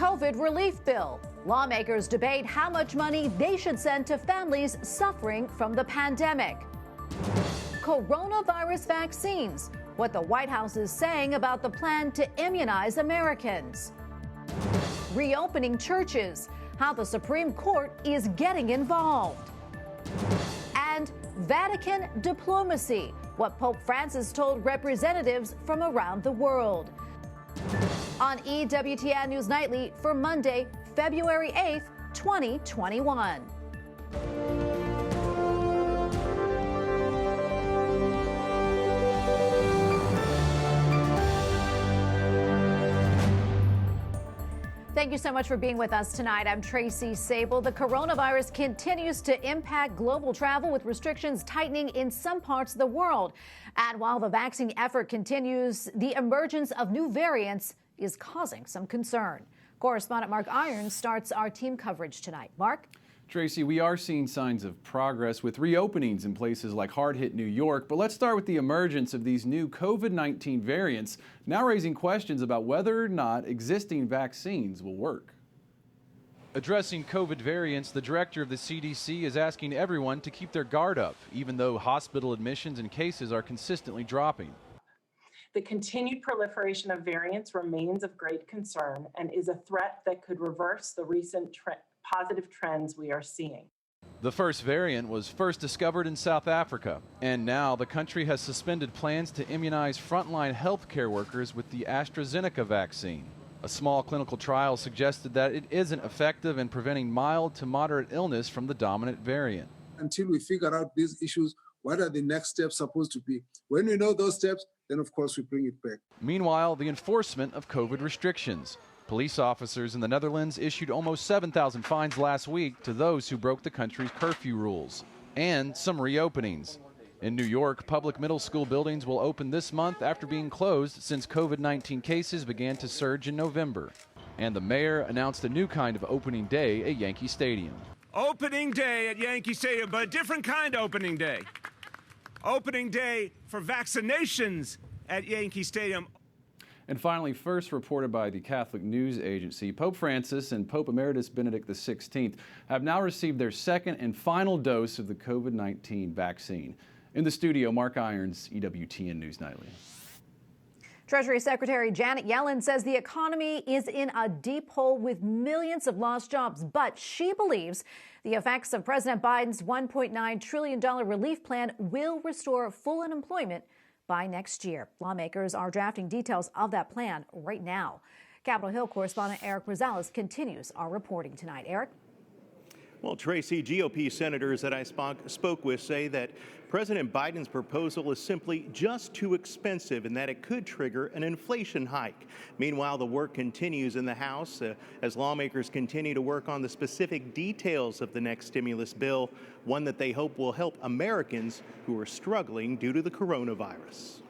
COVID relief bill. Lawmakers debate how much money they should send to families suffering from the pandemic. Coronavirus vaccines. What the White House is saying about the plan to immunize Americans. Reopening churches. How the Supreme Court is getting involved. And Vatican diplomacy. What Pope Francis told representatives from around the world. On EWTN News Nightly for Monday, February 8th, 2021. Thank you so much for being with us tonight. I'm Tracy Sable. The coronavirus continues to impact global travel with restrictions tightening in some parts of the world. And while the vaccine effort continues, the emergence of new variants is causing some concern. Correspondent Mark Irons starts our team coverage tonight. Mark? Tracy, we are seeing signs of progress with reopenings in places like hard-hit New York, but let's start with the emergence of these new COVID-19 variants, now raising questions about whether or not existing vaccines will work. Addressing COVID variants, the director of the CDC is asking everyone to keep their guard up, even though hospital admissions and cases are consistently dropping. The continued proliferation of variants remains of great concern and is a threat that could reverse the recent positive trends we are seeing. The first variant was first discovered in South Africa, and now the country has suspended plans to immunize frontline healthcare workers with the AstraZeneca vaccine. A small clinical trial suggested that it isn't effective in preventing mild to moderate illness from the dominant variant. Until we figure out these issues, what are the next steps supposed to be? When we know those steps, then of course we bring it back. Meanwhile, the enforcement of COVID restrictions. Police officers in the Netherlands issued almost 7,000 fines last week to those who broke the country's curfew rules. And some reopenings. In New York, public middle school buildings will open this month after being closed since COVID-19 cases began to surge in November. And the mayor announced a new kind of opening day at Yankee Stadium. Opening day at Yankee Stadium, but a different kind of opening day. Opening day for vaccinations at Yankee Stadium. And finally, first reported by the Catholic News Agency, Pope Francis and Pope Emeritus Benedict XVI have now received their second and final dose of the COVID-19 vaccine. In the studio, Mark Irons, EWTN News Nightly. Treasury Secretary Janet Yellen says the economy is in a deep hole with millions of lost jobs, but she believes the effects of President Biden's $1.9 trillion relief plan will restore full employment by next year. Lawmakers are drafting details of that plan right now. Capitol Hill correspondent Eric Rosales continues our reporting tonight. Eric? Well, Tracy, GOP senators that I spoke with say that President Biden's proposal is simply just too expensive and that it could trigger an inflation hike. Meanwhile, the work continues in the House as lawmakers continue to work on the specific details of the next stimulus bill, one that they hope will help Americans who are struggling due to the coronavirus.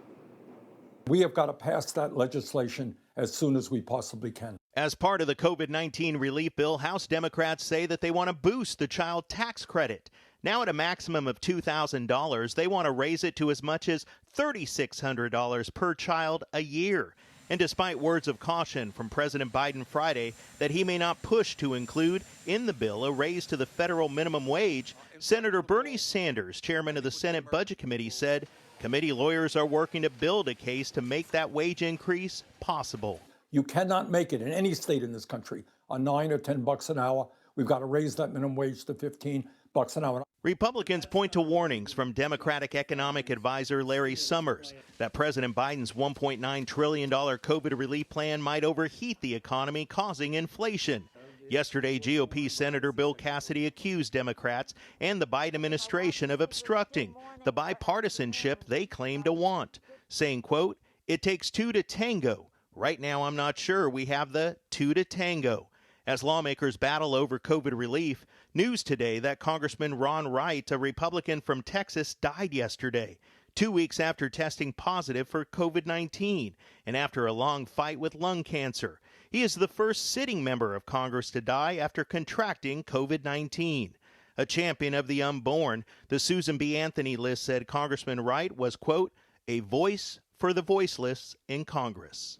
We have got to pass that legislation as soon as we possibly can. As part of the COVID-19 relief bill, House Democrats say that they want to boost the child tax credit. Now at a maximum of $2,000, they want to raise it to as much as $3,600 per child a year. And despite words of caution from President Biden Friday that he may not push to include in the bill a raise to the federal minimum wage, Senator Bernie Sanders, chairman of the Senate Budget Committee, said committee lawyers are working to build a case to make that wage increase possible. You cannot make it in any state in this country on $9 or $10 an hour. We've got to raise that minimum wage to $15 an hour. Republicans point to warnings from Democratic economic advisor Larry Summers that President Biden's $1.9 trillion COVID relief plan might overheat the economy, causing inflation. Yesterday, GOP Senator Bill Cassidy accused Democrats and the Biden administration of obstructing the bipartisanship they claim to want, saying, quote, "It takes two to tango. Right now, I'm not sure we have the two to tango." As lawmakers battle over COVID relief, news today that Congressman Ron Wright, a Republican from Texas, died yesterday, 2 weeks after testing positive for COVID-19 and after a long fight with lung cancer. He is the first sitting member of Congress to die after contracting COVID-19. A champion of the unborn, the Susan B. Anthony list said Congressman Wright was, quote, "a voice for the voiceless in Congress."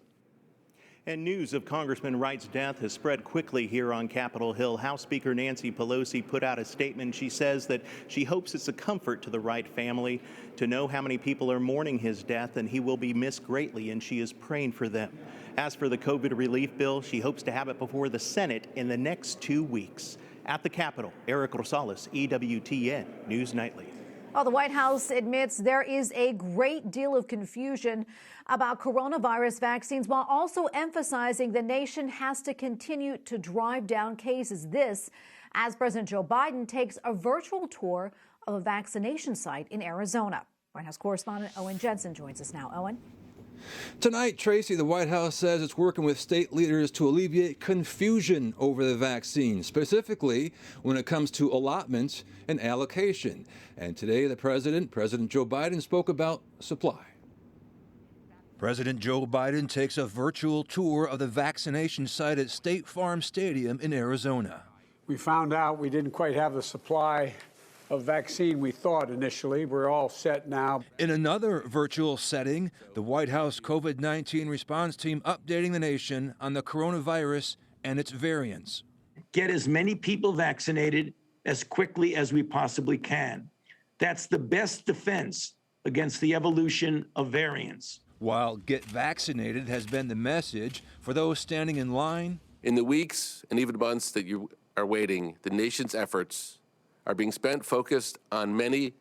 And news of Congressman Wright's death has spread quickly here on Capitol Hill. House Speaker Nancy Pelosi put out a statement. She says that she hopes it's a comfort to the Wright family to know how many people are mourning his death, and he will be missed greatly, and she is praying for them. As for the COVID relief bill, she hopes to have it before the Senate in the next 2 weeks. At the Capitol, Eric Rosales, EWTN News Nightly. Well, the White House admits there is a great deal of confusion about coronavirus vaccines, while also emphasizing the nation has to continue to drive down cases. This, as President Joe Biden takes a virtual tour of a vaccination site in Arizona. White House correspondent Owen Jensen joins us now. Owen. Tonight, Tracy, the White House says it's working with state leaders to alleviate confusion over the vaccine, specifically when it comes to allotments and allocation. And today, President Joe Biden, spoke about supply. President Joe Biden takes a virtual tour of the vaccination site at State Farm Stadium in Arizona. We found out we didn't quite have the supply of vaccine we thought initially. We're all set now. In another virtual setting, the White House COVID-19 response team updating the nation on the coronavirus and its variants. Get as many people vaccinated as quickly as we possibly can. That's the best defense against the evolution of variants. While get vaccinated has been the message for those standing in line. In the weeks and even months that you are waiting, the nation's efforts are being spent focused on many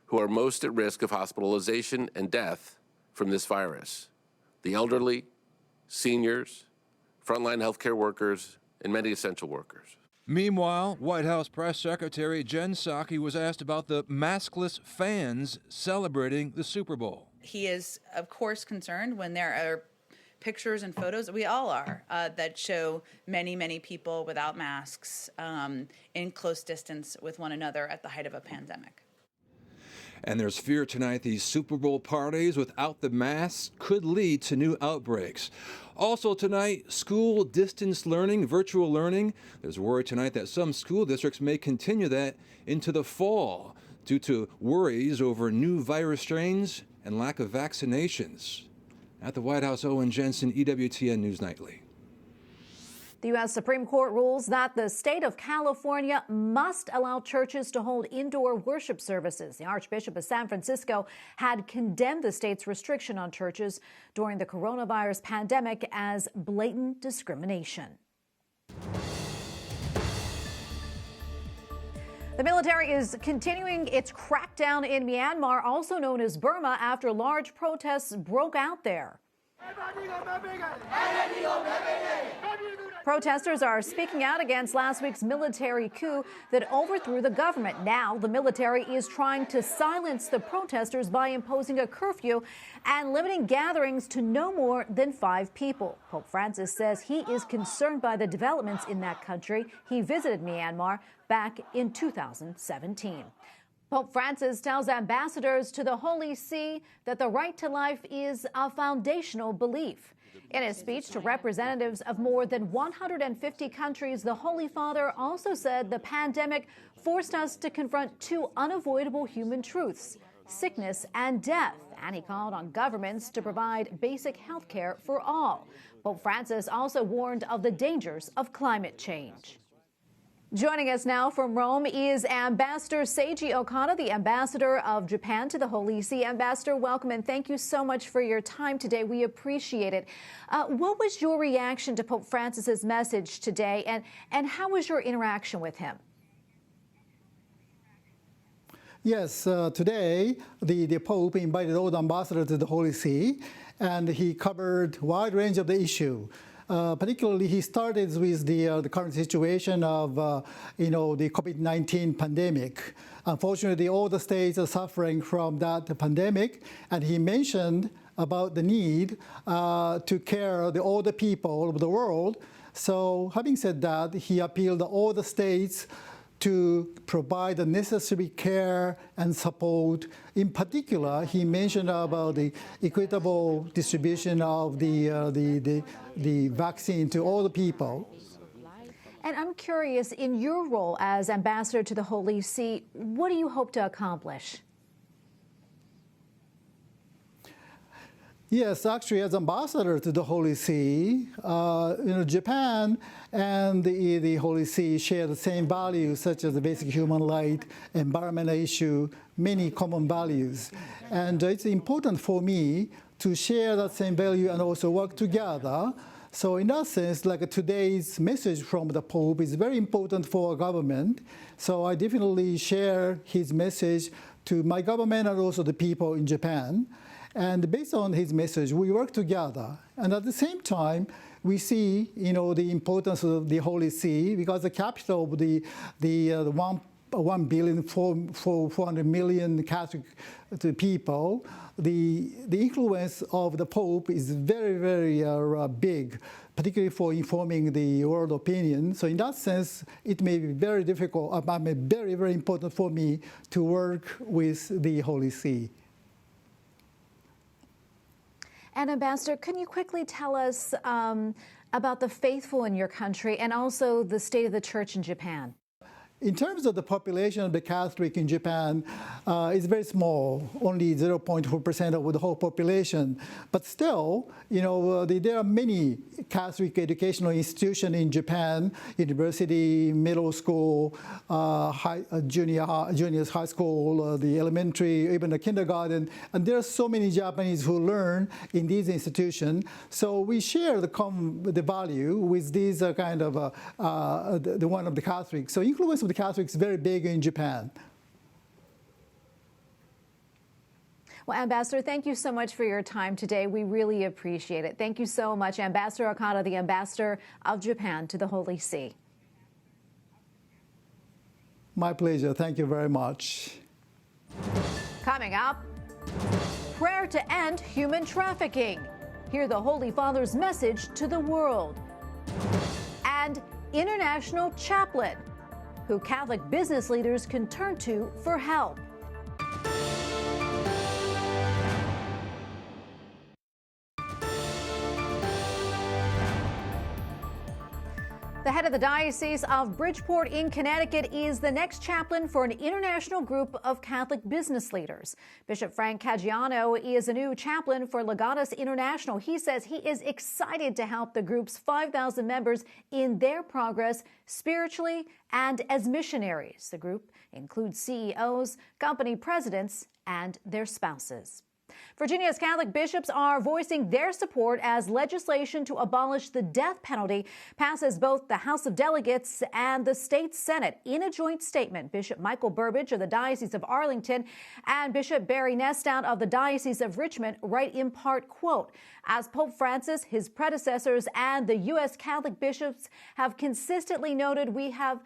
who are most at risk of hospitalization and death from this virus: the elderly, seniors, frontline healthcare workers, and many essential workers. Meanwhile, White House Press Secretary Jen Psaki was asked about the maskless fans celebrating the Super Bowl. He is, of course, concerned when there are pictures and photos, we all are, that show many, many people without masks in close distance with one another at the height of a pandemic. And there's fear tonight these Super Bowl parties without the masks could lead to new outbreaks. Also tonight, school distance learning, virtual learning. There's worry tonight that some school districts may continue that into the fall due to worries over new virus strains and lack of vaccinations. At the White House, Owen Jensen, EWTN News Nightly. The U.S. Supreme Court rules that the state of California must allow churches to hold indoor worship services. The Archbishop of San Francisco had condemned the state's restriction on churches during the coronavirus pandemic as blatant discrimination. The military is continuing its crackdown in Myanmar, also known as Burma, after large protests broke out there. Protesters are speaking out against last week's military coup that overthrew the government. Now, the military is trying to silence the protesters by imposing a curfew and limiting gatherings to no more than 5 people. Pope Francis says he is concerned by the developments in that country. He visited Myanmar back in 2017. Pope Francis tells ambassadors to the Holy See that the right to life is a foundational belief. In his speech to representatives of more than 150 countries, the Holy Father also said the pandemic forced us to confront 2 unavoidable human truths: sickness and death. And he called on governments to provide basic health care for all. Pope Francis also warned of the dangers of climate change. Joining us now from Rome is Ambassador Seiji Okada, the ambassador of Japan to the Holy See. Ambassador, welcome, and thank you so much for your time today. We appreciate it. What was your reaction to Pope Francis's message today, and how was your interaction with him? Yes, today the Pope invited all the ambassadors to the Holy See, and he covered a wide range of the issue. Particularly, he started with the current situation of, the COVID-19 pandemic. Unfortunately, all the states are suffering from that pandemic, and he mentioned about the need to care all the people all over the world. So, having said that, he appealed to all the states to provide the necessary care and support. In particular, he mentioned about the equitable distribution of the vaccine to all the people. And I'm curious, in your role as ambassador to the Holy See, what do you hope to accomplish? Yes, actually, as ambassador to the Holy See, Japan and the Holy See share the same values, such as the basic human right, environmental issue, many common values. And it's important for me to share that same value and also work together. So in that sense, like today's message from the Pope is very important for our government. So I definitely share his message to my government and also the people in Japan. And based on his message, we work together. And at the same time, we see, the importance of the Holy See, because the capital of the 1,400 million Catholic people, the influence of the Pope is very, very big, particularly for informing the world opinion. So in that sense, it may be very difficult, very, very important for me to work with the Holy See. And Ambassador, can you quickly tell us about the faithful in your country and also the state of the church in Japan? In terms of the population of the Catholic in Japan, it's very small, only 0.4% of the whole population. But still, there are many Catholic educational institutions in Japan, university, middle school, juniors high school, the elementary, even the kindergarten. And there are so many Japanese who learn in these institutions. So we share the value with these kind of the one of the Catholics. So influence of the Catholics is very big in Japan. Well, Ambassador, thank you so much for your time today. We really appreciate it. Thank you so much, Ambassador Okada, the Ambassador of Japan to the Holy See. My pleasure. Thank you very much. Coming up, prayer to end human trafficking. Hear the Holy Father's message to the world. And international chaplain, who Catholic business leaders can turn to for help. The head of the Diocese of Bridgeport in Connecticut is the next chaplain for an international group of Catholic business leaders. Bishop Frank Caggiano is a new chaplain for Legatus International. He says he is excited to help the group's 5,000 members in their progress spiritually and as missionaries. The group includes CEOs, company presidents, and their spouses. Virginia's Catholic bishops are voicing their support as legislation to abolish the death penalty passes both the House of Delegates and the state Senate. In a joint statement, Bishop Michael Burbidge of the Diocese of Arlington and Bishop Barry Nestown of the Diocese of Richmond write in part, quote, as Pope Francis, his predecessors, and the U.S. Catholic bishops have consistently noted, we have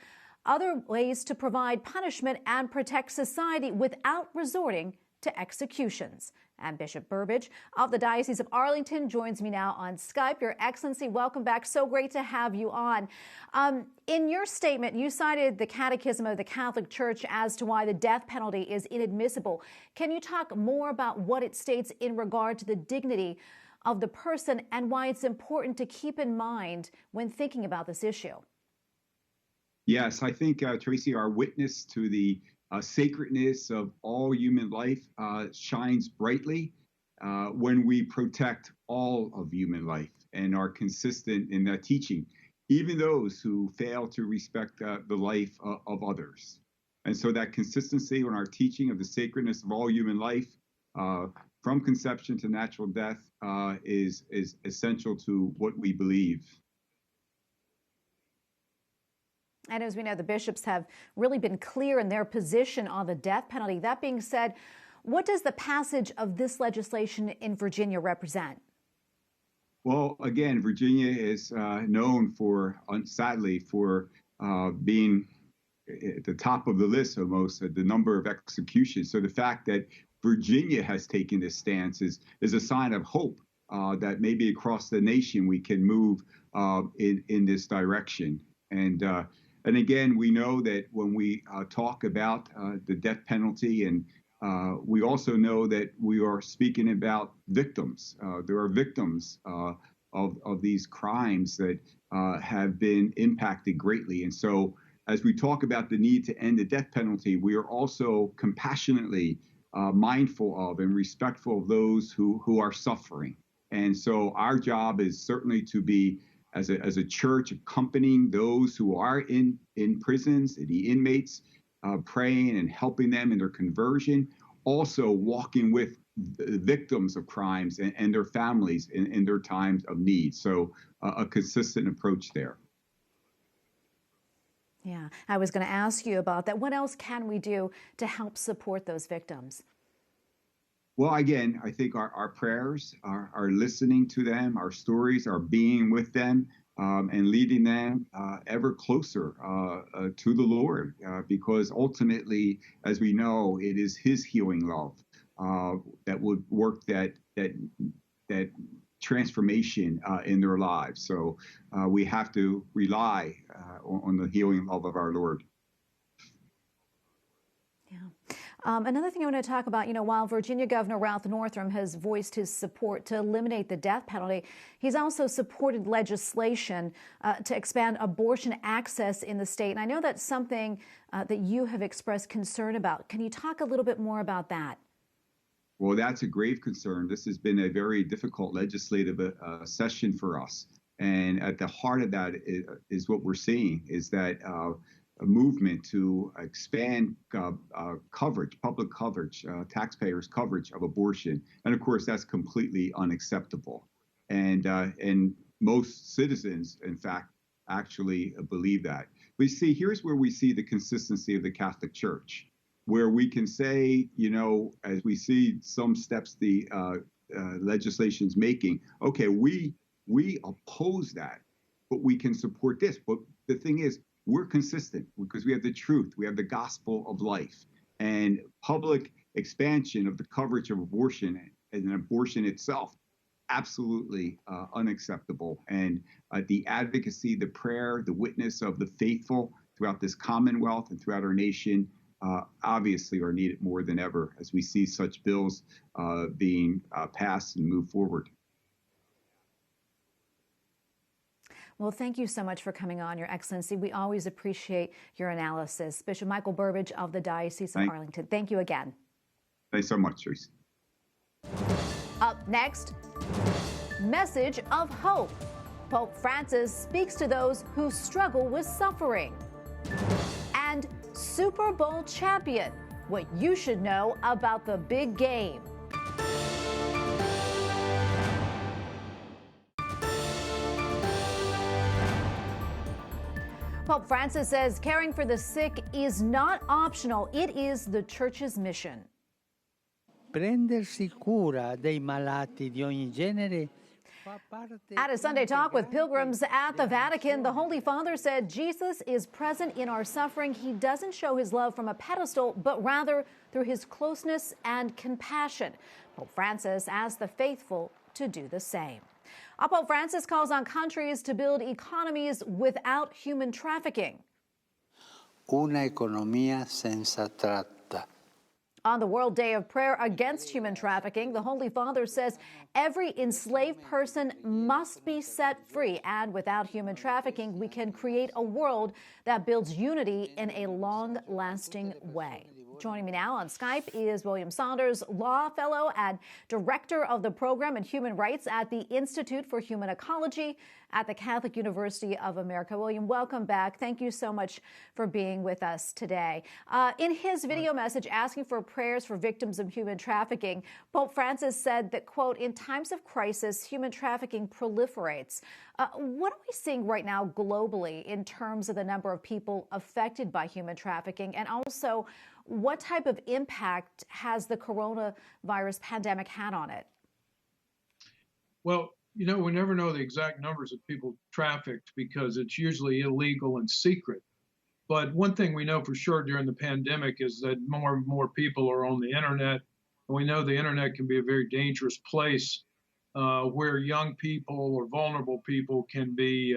other ways to provide punishment and protect society without resorting to executions. And Bishop Burbidge of the Diocese of Arlington joins me now on Skype. Your Excellency, welcome back. So great to have you on. In your statement, you cited the Catechism of the Catholic Church as to why the death penalty is inadmissible. Can you talk more about what it states in regard to the dignity of the person and why it's important to keep in mind when thinking about this issue? Yes, I think, Tracy, our witness to the sacredness of all human life shines brightly when we protect all of human life and are consistent in that teaching, even those who fail to respect the life of others. And so that consistency in our teaching of the sacredness of all human life from conception to natural death is essential to what we believe. And as we know, the bishops have really been clear in their position on the death penalty. That being said, what does the passage of this legislation in Virginia represent? Well, again, Virginia is known for, sadly, for being at the top of the list almost, the number of executions. So the fact that Virginia has taken this stance is a sign of hope that maybe across the nation we can move in this direction. And again, we know that when we talk about the death penalty, and we also know that we are speaking about victims. There are victims of these crimes that have been impacted greatly. And so as we talk about the need to end the death penalty, we are also compassionately mindful of and respectful of those who are suffering. And so our job is certainly to be, as a church, accompanying those who are in prisons, the inmates, praying and helping them in their conversion, also walking with the victims of crimes and their families in their times of need. So a consistent approach there. Yeah, I was going to ask you about that. What else can we do to help support those victims? Well, again, I think our prayers are listening to them, our stories are being with them, and leading them ever closer to the Lord, because ultimately, as we know, it is His healing love that would work that transformation in their lives. So we have to rely on the healing love of our Lord. Another thing I want to talk about, while Virginia Governor Ralph Northam has voiced his support to eliminate the death penalty, he's also supported legislation to expand abortion access in the state. And I know that's something that you have expressed concern about. Can you talk a little bit more about that? Well, that's a grave concern. This has been a very difficult legislative session for us. And at the heart of that is what we're seeing is that a movement to expand coverage, public coverage, taxpayers' coverage of abortion. And of course, that's completely unacceptable. And most citizens, in fact, actually believe that. We see, here's where we see the consistency of the Catholic Church, where we can say, as we see some steps the legislation's making, okay, we oppose that, but we can support this. But the thing is, we're consistent because we have the truth. We have the gospel of life, and public expansion of the coverage of abortion and abortion itself, absolutely unacceptable. And the advocacy, the prayer, the witness of the faithful throughout this Commonwealth and throughout our nation obviously are needed more than ever as we see such bills being passed and move forward. Well, thank you so much for coming on, Your Excellency. We always appreciate your analysis. Bishop Michael Burbidge of the Diocese of Arlington. Thank you again. Thanks so much, Tracy. Up next, message of hope. Pope Francis speaks to those who struggle with suffering. And Super Bowl champion, what you should know about the big game. Pope Francis says caring for the sick is not optional. It is the Church's mission. Prendersi cura dei malati di ogni genere. At a Sunday talk with pilgrims at the Vatican, the Holy Father said Jesus is present in our suffering. He doesn't show his love from a pedestal, but rather through his closeness and compassion. Pope Francis asked the faithful to do the same. Pope Francis calls on countries to build economies without human trafficking. Una economia senza tratta. On the World Day of Prayer Against Human Trafficking, the Holy Father says every enslaved person must be set free. And without human trafficking, we can create a world that builds unity in a long-lasting way. Joining me now on Skype is William Saunders, law fellow and director of the program in human rights at the Institute for Human Ecology at the Catholic University of America. William, welcome back. Thank you so much for being with us today. In his video message asking for prayers for victims of human trafficking, Pope Francis said that, quote, in times of crisis, human trafficking proliferates. What are we seeing right now globally in terms of the number of people affected by human trafficking? And also, what type of impact has the coronavirus pandemic had on it? Well, we never know the exact numbers of people trafficked because it's usually illegal and secret. But one thing we know for sure during the pandemic is that more and more people are on the internet. And we know the internet can be a very dangerous place where young people or vulnerable people can be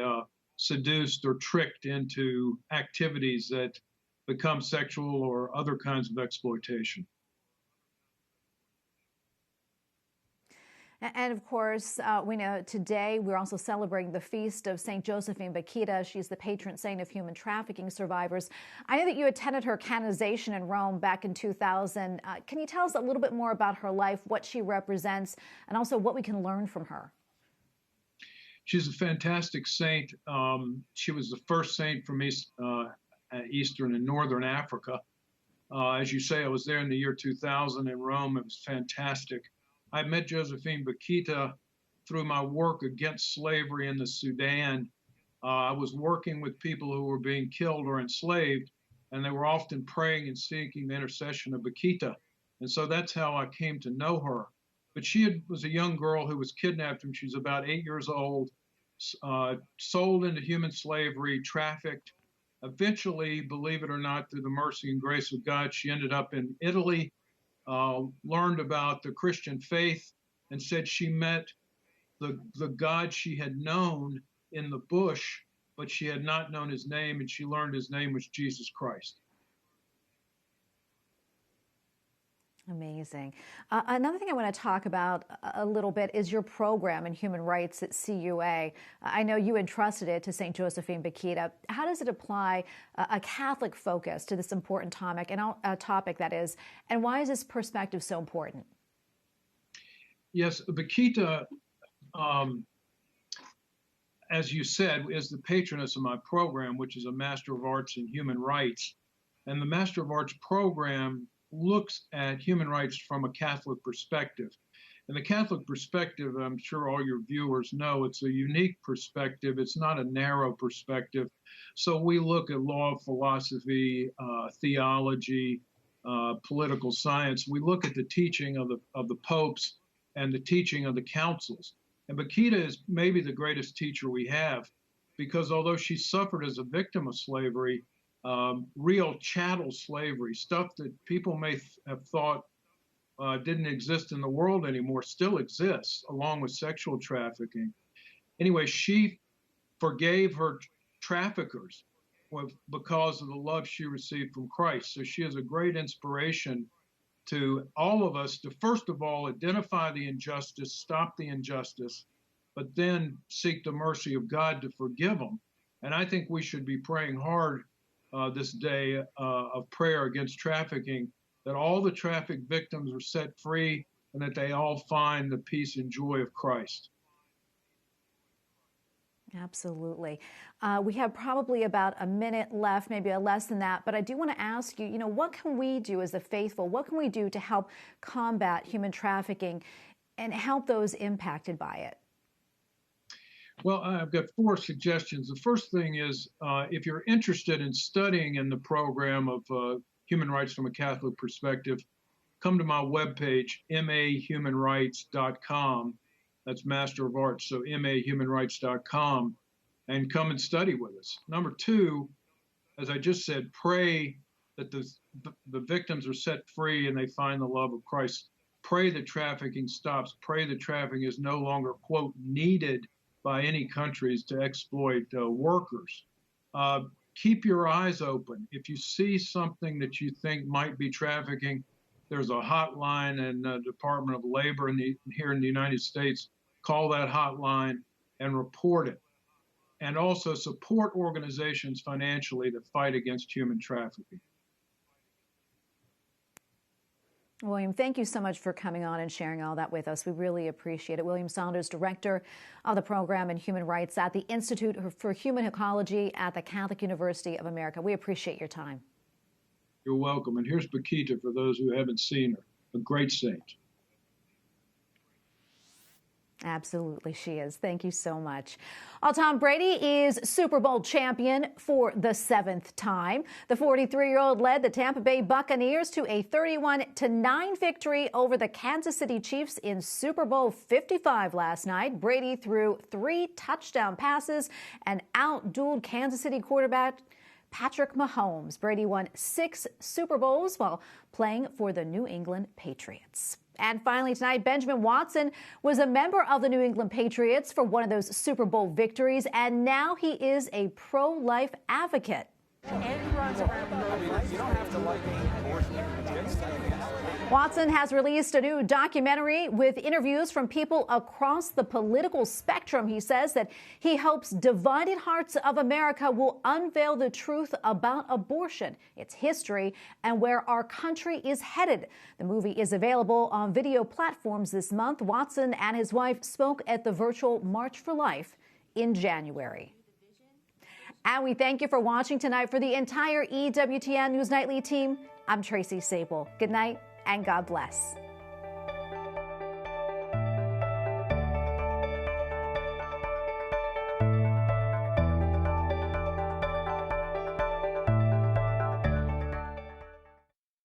seduced or tricked into activities that become sexual or other kinds of exploitation. And of course, we know today we're also celebrating the feast of Saint Josephine Bakhita. She's the patron saint of human trafficking survivors. I know that you attended her canonization in Rome back in 2000. Can you tell us a little bit more about her life, what she represents, and also what we can learn from her? She's a fantastic saint. She was the first saint from Eastern and Northern Africa. As you say, I was there in the year 2000 in Rome. It was fantastic. I met Josephine Bakhita through my work against slavery in the Sudan. I was working with people who were being killed or enslaved, and they were often praying and seeking the intercession of Bakhita. And so that's how I came to know her. But she was a young girl who was kidnapped when she was about 8 years old, sold into human slavery, trafficked. Eventually, believe it or not, through the mercy and grace of God, she ended up in Italy. Learned about the Christian faith, and said she met the God she had known in the bush, but she had not known his name, and she learned his name was Jesus Christ. Amazing. Another thing I want to talk about a little bit is your program in human rights at CUA. I know you entrusted it to Saint Josephine Bakhita. How does it apply a Catholic focus to this important topic, that is, and why is this perspective so important? Yes, Bakhita, as you said, is the patroness of my program, which is a Master of Arts in Human Rights. And the Master of Arts program looks at human rights from a Catholic perspective. And the Catholic perspective, I'm sure all your viewers know, it's a unique perspective. It's not a narrow perspective. So we look at law, philosophy, theology, political science. We look at the teaching of the popes and the teaching of the councils. And Bakhita is maybe the greatest teacher we have, because although she suffered as a victim of slavery, real chattel slavery, stuff that people may have thought didn't exist in the world anymore, still exists, along with sexual trafficking. Anyway, she forgave her traffickers because of the love she received from Christ. So she is a great inspiration to all of us to, first of all, identify the injustice, stop the injustice, but then seek the mercy of God to forgive them. And I think we should be praying hard this day of prayer against trafficking, that all the traffic victims are set free and that they all find the peace and joy of Christ. Absolutely. We have probably about a minute left, maybe less than that, but I do want to ask you, what can we do as the faithful? What can we do to help combat human trafficking and help those impacted by it? Well, I've got 4 suggestions. The first thing is, if you're interested in studying in the program of human rights from a Catholic perspective, come to my webpage, mahumanrights.com. That's Master of Arts, so mahumanrights.com, and come and study with us. Number 2, as I just said, pray that the victims are set free and they find the love of Christ. Pray that trafficking stops. Pray that trafficking is no longer, quote, needed by any countries to exploit workers. Keep your eyes open. If you see something that you think might be trafficking, there's a hotline in the Department of Labor here in the United States. Call that hotline and report it. And also support organizations financially that fight against human trafficking. William, thank you so much for coming on and sharing all that with us. We really appreciate it. William Saunders, Director of the Program in Human Rights at the Institute for Human Ecology at the Catholic University of America. We appreciate your time. You're welcome. And here's Bakhita for those who haven't seen her, a great saint. Absolutely, she is. Thank you so much. Well, Tom Brady is Super Bowl champion for the 7th time. The 43-year-old led the Tampa Bay Buccaneers to a 31-9 victory over the Kansas City Chiefs in Super Bowl 55 last night. Brady threw 3 touchdown passes and outdueled Kansas City quarterback Patrick Mahomes. Brady won 6 Super Bowls while playing for the New England Patriots. And finally tonight, Benjamin Watson was a member of the New England Patriots for one of those Super Bowl victories, and now he is a pro-life advocate. Watson has released a new documentary with interviews from people across the political spectrum. He says that he hopes divided hearts of America will unveil the truth about abortion, its history, and where our country is headed. The movie is available on video platforms this month. Watson and his wife spoke at the virtual March for Life in January. And we thank you for watching tonight. For the entire EWTN News Nightly team, I'm Tracy Sable. Good night and God bless.